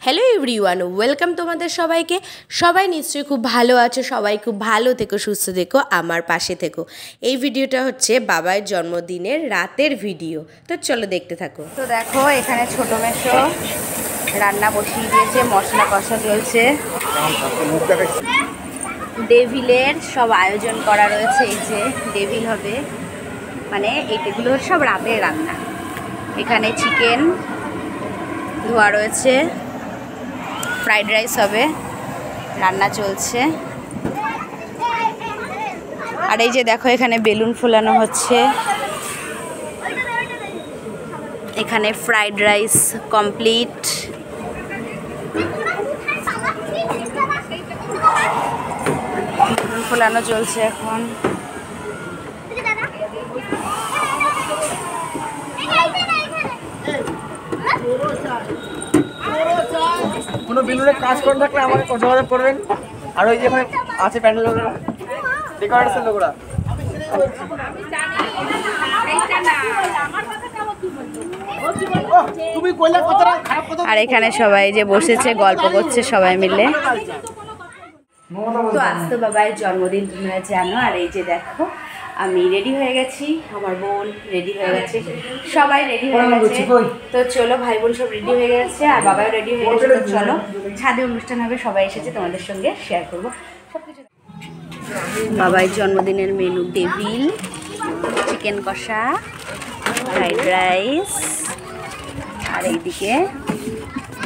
Hello everyone, welcome তোমাদের সবাইকে। সবাই নিশ্চয়ই খুব ভালো আছো, সবাই খুব ভালো থেকো, সুস্থ থেকো, আমার পাশে থেকো। এই ভিডিওটা হচ্ছে বাবার জন্মদিনের রাতের ভিডিও, তো চলো দেখতে থাকো। তো দেখো এখানে ছোট মেশো রান্না বসিয়ে দিয়েছে, মশলা কষা চলছে, ডেভিলের সব আয়োজন করা রয়েছে। এই যে ডেভিল হবে, মানে এইগুলো সব রাতের রান্না। এখানে চিকেন ধোয়া রয়েছে, ফ্রাইড রাইস হবে, রান্না চলছে। আর এই যে দেখো এখানে বেলুন ফোলানো হচ্ছে। এখানে ফ্রাইড রাইস কমপ্লিট। বেলুন ফোলানো চলছে এখন। কোনো বেলুনে কাজ করে থাকলে আমাকে যোগাযোগ করবেন। আর ওই যেখানে আছে প্যান্ডেল ডেকোরেশন লোকরা, আর এখানে সবাই যে বসেছে গল্প করছে সবাই মিলে। তো আজ তো বাবার জন্মদিন তোমরা জানো। আর এই যে দেখো আমি রেডি হয়ে গেছি, আমার বোন রেডি হয়ে গেছে, সবাই রেডি হয়ে গেছে। তো চলো, ভাই বোন সব রেডি হয়ে গেছে আর বাবাও রেডি হয়ে গেছে। তো চলো, ছাদে অনুষ্ঠান হবে, সবাই এসেছে, তোমাদের সঙ্গে শেয়ার করবো সবকিছু। বাবার জন্মদিনের মেনু টেবিল, চিকেন কষা, ফ্রাইড রাইস, আর এইদিকে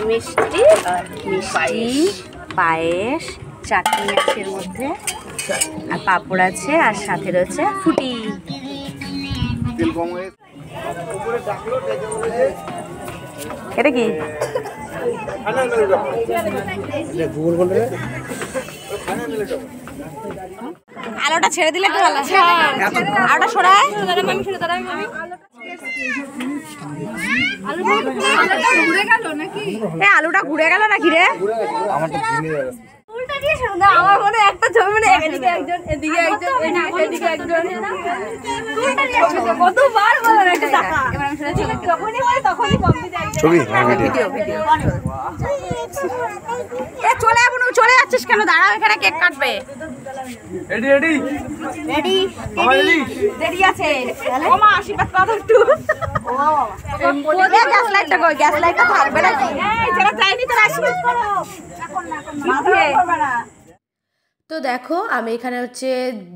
মিষ্টি, পায়েস, চাটনি আছে এর মধ্যে, আর পাঁপড় আছে, আর সাথে রয়েছে ফুটি। এটা কি? আলোটা ছেড়ে দিলে একটু ভালো। আলোটা সরায়। আলুটা ঘুরে গেল নাকি রে? আমার মনে একটা ছবি, মানে এদিকে একজন, এদিকে একজন, এদিকে একজন, কতবার বলার একটা টাকা। যখনই বলে তখনই ভিডিও ভিডিও। চলে যাবো, চলে যাচ্ছিস কেন? দাঁড়াও, এখানে কেক কাটবে। রেডি রেডি রেডি রেডি আছে। ওমা আশীর্বাদ করো একটু। গ্যাস লাইটটা কই? গ্যাস লাইটটা থাকবে নাকি? এই যেটা চাইনি তোর আশীর্বাদ করো। তো দেখো আমি এখানে হচ্ছে,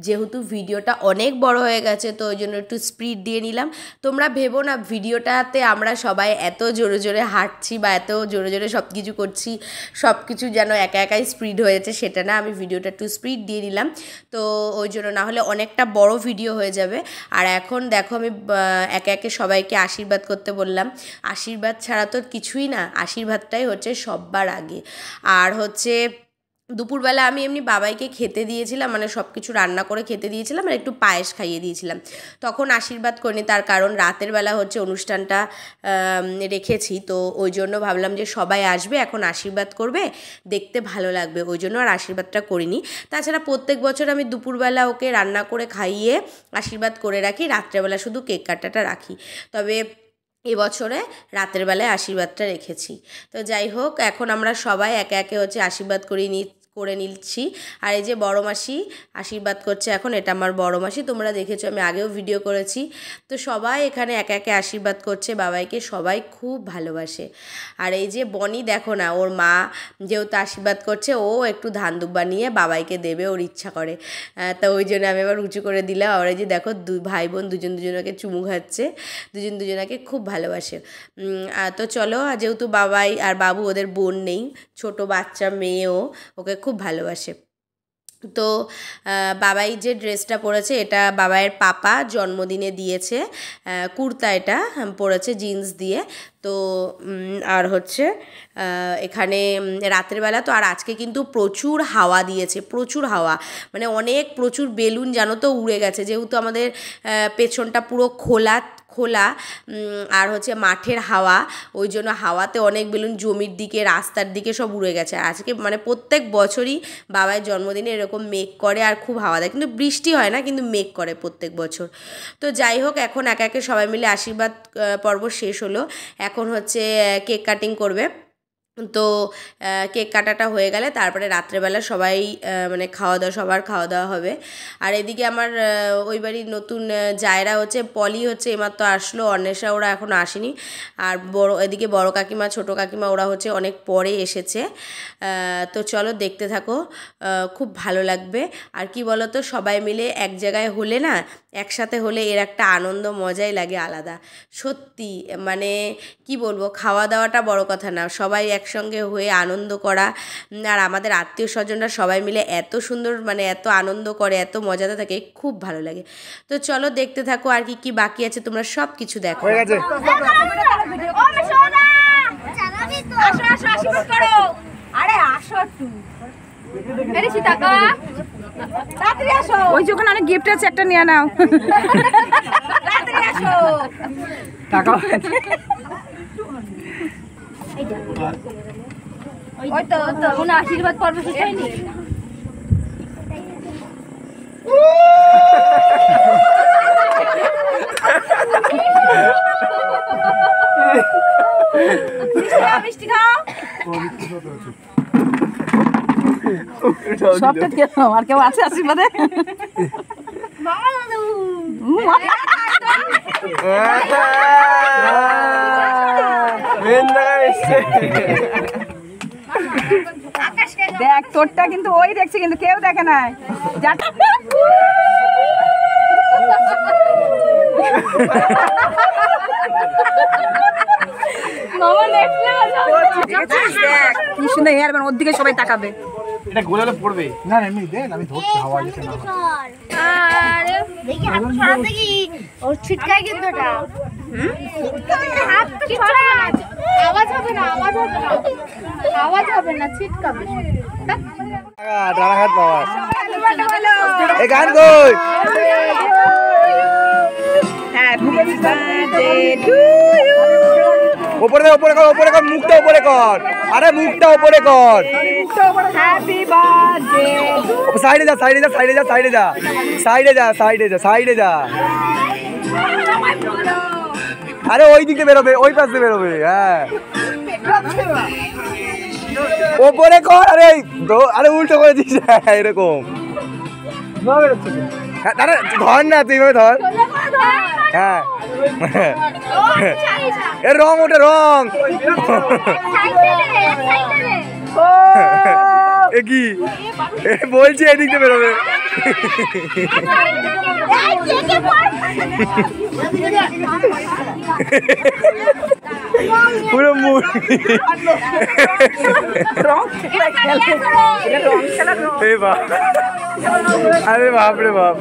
যেহেতু ভিডিওটা অনেক বড় হয়ে গেছে তো ওই জন্য একটু স্পিড দিয়ে নিলাম। তোমরা ভেবো না ভিডিওটাতে আমরা সবাই এত জোরে জোরে হাঁটছি বা এত জোরে জোরে সব কিছু করছি, সব কিছু যেন একা একাই স্পিড হয়েছে, সেটা না। আমি ভিডিওটা একটু স্পিড দিয়ে নিলাম, তো ওই জন্য, না হলে অনেকটা বড় ভিডিও হয়ে যাবে। আর এখন দেখো আমি একে একে সবাইকে আশীর্বাদ করতে বললাম। আশীর্বাদ ছাড়া তো কিছুই না, আশীর্বাদটাই হচ্ছে সবার আগে। আর হচ্ছে দুপুরবেলা আমি এমনি বাবাইকে খেতে দিয়েছিলাম, মানে সব কিছু রান্না করে খেতে দিয়েছিলাম আর একটু পায়েস খাইয়ে দিয়েছিলাম। তখন আশীর্বাদ করিনি, তার কারণ রাতের বেলা হচ্ছে অনুষ্ঠানটা রেখেছি, তো ওই জন্য ভাবলাম যে সবাই আসবে, এখন আশীর্বাদ করবে, দেখতে ভালো লাগবে, ওই জন্য আর আশীর্বাদটা করিনি। তাছাড়া প্রত্যেক বছর আমি দুপুরবেলা ওকে রান্না করে খাইয়ে আশীর্বাদ করে রাখি, রাত্রেবেলা শুধু কেক কাটাটা রাখি। তবে এবছরে রাতের বেলায় আশীর্বাদটা রেখেছি। তো যাই হোক, এখন আমরা সবাই একে একে হচ্ছে আশীর্বাদ করে নিচ্ছি। আর এই যে বড় মাসি আশীর্বাদ করছে এখন, এটা আমার বড় মাসি, তোমরা দেখেছো, আমি আগেও ভিডিও করেছি। তো সবাই এখানে একে একে আশীর্বাদ করছে বাবাইকে, সবাই খুব ভালোবাসে। আর এই যে বনি, দেখো না, ওর মা যেহেতু আশীর্বাদ করছে, ও একটু ধান দুব্বা নিয়ে বাবাইকে দেবে, ওর ইচ্ছা করে। তো ওই জন্য আমি আবার উঁচু করে দিলাম। আর এই যে দেখো দুই ভাই বোন দুজনকে চুমু খাচ্ছে, দুজনাকে খুব ভালোবাসে। তো চলো, যেহেতু বাবাই আর বাবু, ওদের বোন নেই, ছোট বাচ্চা মেয়েও ওকে খুব ভালোবাসে। তো বাবাই যে ড্রেসটা পরেছে, এটা বাবাইয়ের পাপা জন্মদিনে দিয়েছে, কুর্তা এটা পরেছে জিন্স দিয়ে। তো আর হচ্ছে এখানে রাতের বেলা তো, আর আজকে কিন্তু প্রচুর হাওয়া দিয়েছে, প্রচুর হাওয়া, মানে প্রচুর বেলুন জানো তো উড়ে গেছে, যেহেতু আমাদের পেছনটা পুরো খোলা, আর হচ্ছে মাঠের হাওয়া, ওই জন্য হাওয়াতে অনেক বেলুন জমির দিকে, রাস্তার দিকে সব উড়ে গেছে। আর আজকে মানে প্রত্যেক বছরই বাবার জন্মদিনে এরকম মেঘ করে আর খুব হাওয়া দেয়, কিন্তু বৃষ্টি হয় না, কিন্তু মেঘ করে প্রত্যেক বছর। তো যাই হোক, এখন একে একে সবাই মিলে আশীর্বাদ পর্ব শেষ হলো, এখন হচ্ছে কেক কাটিং করবে। তো কেক কাটাটা হয়ে গেলে তারপরে রাত্রেবেলা সবাই মানে সবার খাওয়া দাওয়া হবে। আর এদিকে আমার ওই বাড়ির নতুন জায়রা হচ্ছে পলি হচ্ছে এইমাত্র আসলো, অন্বেষা ওরা এখনও আসেনি। আর এদিকে বড় কাকিমা ছোটো কাকিমা ওরা হচ্ছে অনেক পরে এসেছে। তো চলো দেখতে থাকো, খুব ভালো লাগবে। আর কি বলো তো, সবাই মিলে এক জায়গায় হলে না, একসাথে হলে এর একটা আনন্দ মজাই লাগে আলাদা। সত্যি মানে কি বলবো, খাওয়া দাওয়াটা বড় কথা না, সবাই একসঙ্গে হয়ে আনন্দ করা। আর আমাদের আত্মীয় স্বজনরা সবাই মিলে এত সুন্দর মানে এত আনন্দ করে, এত মজাতে থাকে, খুব ভালো লাগে। তো চলো দেখতে থাকো, আর কি কি বাকি আছে তোমরা সব কিছু দেখো। হয়ে গেছে। ওই যখন অনেক গিফট আছে একটা নিয়ে নাও। টাকা ওই তো কোনো আশীর্বাদ পর্ব শেষ হয়নি। মিষ্টি খাও। সবটা দিয়ে দাও। আর কেউ আছে আশীর্বাদে? দেখ তোরটা কিন্তু ওই দেখছি, কিন্তু কেউ দেখে নাই। কি সুন্দর হেয়ার ব্যান্ড, ওর দিকে সবাই তাকাবে। এটা গোলালে পড়বে না, এমনি দেন আমি ধরছি, হাওয়া যেতে না। আরে দেখি হাত ছড়াতে কি ওর ছিটকায় কিন্তু এটা হাত কি ছড়া আওয়াজ হবে না, আওয়াজ হবে না ছিটকাবে। রানাঘাট বাবা এই গান কই? Happy birthday to you. উপরে কর, মুখটা উপরে কর। আরে মুখটা উপরে কর। Happy birthday. সাইডে যা। আরে ওই দিকে বেরোবে, ওই পাশ দিয়ে বেরোবে। হ্যাঁ ওপরে কর। আরে উল্টো করে দিস এরকম। আরে ধর না, তুই ধর। হ্যাঁ এর রং, ওটা রং। এ কি বলছি, এদিক দিয়ে বেরোবে। পুরো মুখ। আরে বাপ রে বাপ,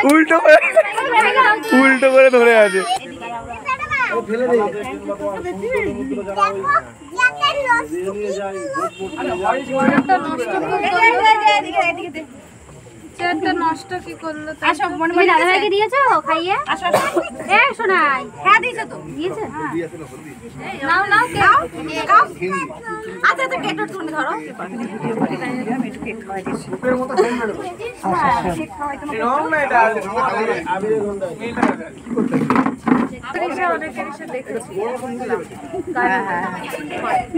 উল্টো করে ধরে আছে। নষ্ট কি করলো? আসো মনে মনে দাদাভাইকে দিয়েছো খাইয়ে? আসো এ শোনাই। হ্যাঁ দিয়েছো তো। দিয়েছে? নাও নাও খাও। আচ্ছা তো কেটে তুমি ধরো। রং না এটা,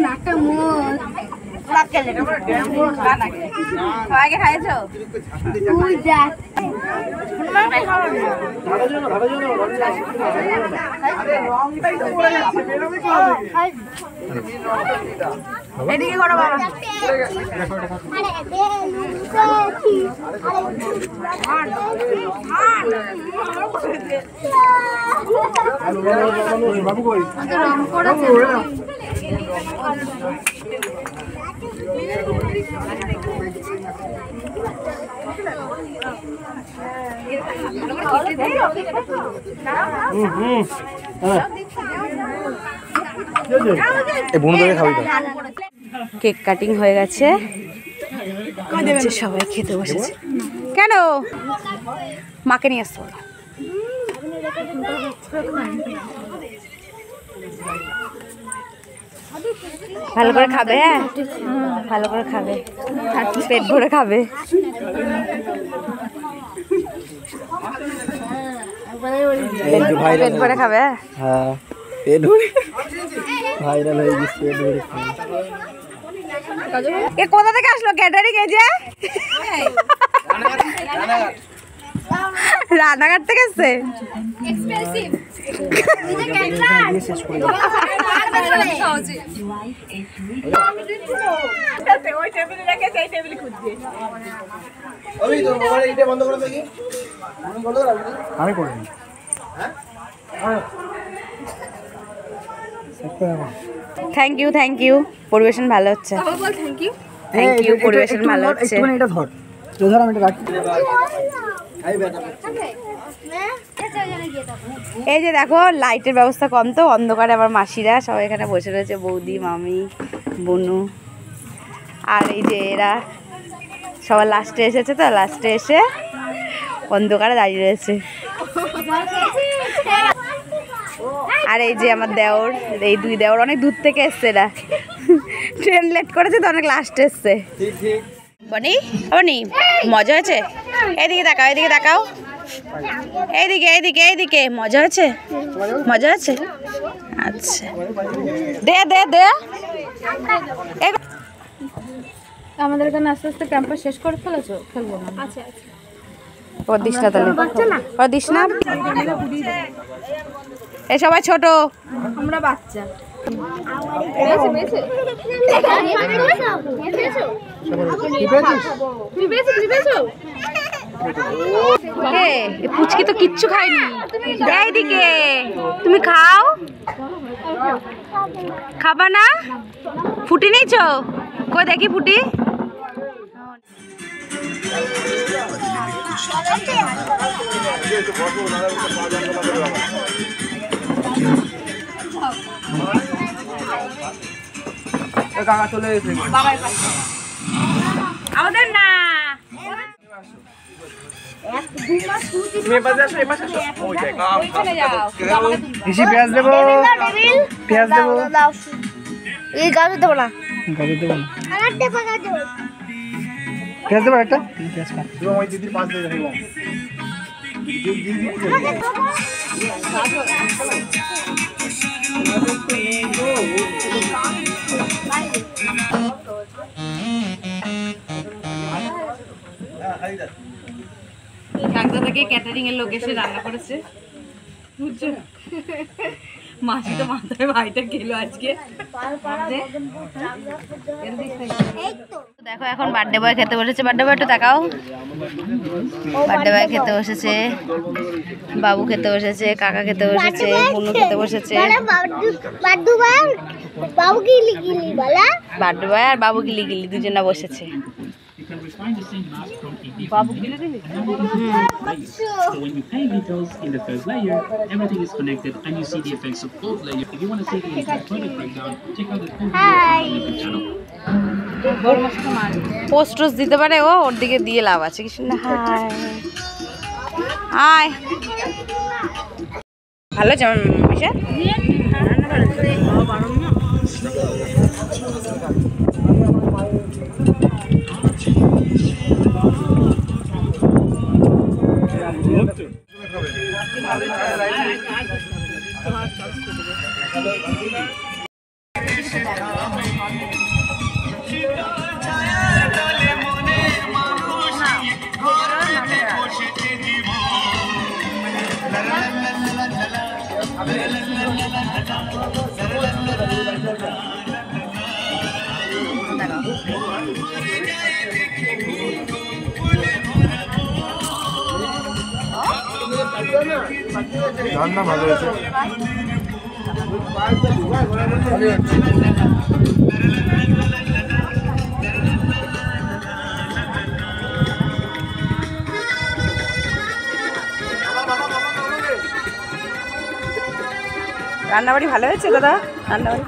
নাকটা মুখ সবাইকে খাইয়েছো? তুই দেখ এদিকে করো বাবা। বাবু কই? কেক কাটিং হয়ে গেছে, সবাই খেতে বসেছে। কেন মাকে নিয়ে আসছো? ভালো করে খাবে, হ্যাঁ ভালো করে খাবে, পেট ভরে খাবে। পেট ভরে খাবে। হ্যাঁ পেট ভরে ভাইরাল হয়ে গেছে পেট ভরে। এ কোথা থেকে আসলো ক্যাটারিং? এই যে রানাঘাট থেকে এসছে। আমি করিনি। থ্যাংক ইউ থ্যাংক ইউ, পরিবেশন ভালো হচ্ছে। থ্যাংক ইউ, পরিবেশন ভালো হচ্ছে। এটা ধর, ধর আমি এটা রাখি। এই যে দেখো লাইটের ব্যবস্থা কম, তো অন্ধকারে আমার মাসিরা সবাই এখানে বসে রয়েছে, বৌদি, মামি, বনু। আর এই যে এরা সবার লাস্টে এসেছে, তো লাস্টে এসে অন্ধকারে দাঁড়িয়ে রয়েছে। আর এই যে আমার দেওর, এই দুই দেওর অনেক দূর থেকে এসছে, এরা ট্রেন লেট করেছে তো অনেক লাস্টে এসছে। বনি বনি মজা হয়েছে? এইদিকে তাকাও, এইদিকে তাকাও, এইদিকে এইদিকে এইদিকে। মজা হয়েছে? মজা হয়েছে? আচ্ছা দে দে দে। আমাদের এখানে আস্তে আস্তে ক্যাম্পাস শেষ করে ফেলেছো, খেলবো না। আচ্ছা আচ্ছা, ও দিস না তাহলে, ও দিস না। এই সবাই ছোট, আমরা বাচ্চা। পুচকি তো কিচ্ছু খায়নি। এইদিকে তুমি খাও, খাবা না? ফুটি নিয়েছো? কই দেখি ফুটি। কাকা চলে এসেছে। আমাদের না, পেঁয়াজ দেবো, পেঁয়াজ দেবো, এই গাজর দেবো না, গাজর দেবো না, পেঁয়াজ দেবো একটা, পেঁয়াজ খা। ওই দিদির পাঁচ দিয়ে দেবো। কাকদা থেকে ক্যাটারিং এর লোক এসে রান্না করেছে, বুঝছো? মাসি তো মাথায় ভাইটা খেলো আজকে। দেখো এখন বার্থডে বয় খেতে বসেছে। বার্থডে বয় একটু তাকাও, বার্থডে বয় খেতে বসেছে, বাবু খেতে বসেছে, কাকা খেতে বসেছে, বুনু খেতে বসেছে। বার্থডে বয় আর বাবু গিলি গিলি দুজনা বসেছে। So when you pay details in the first layer, everything is connected and you see the effects of both layers. If you want to see the entire product breakdown, check out the full video on the YouTube channel. Post toast দিতে পারে ও, ওর দিকে দিয়ে লাভ আছে কিছু না। High, ভালো যেমন মিশা রান্না ভালো হয়েছে। রান্নাবাড়ি ভালো হয়েছে দাদা? রান্নাবাড়ি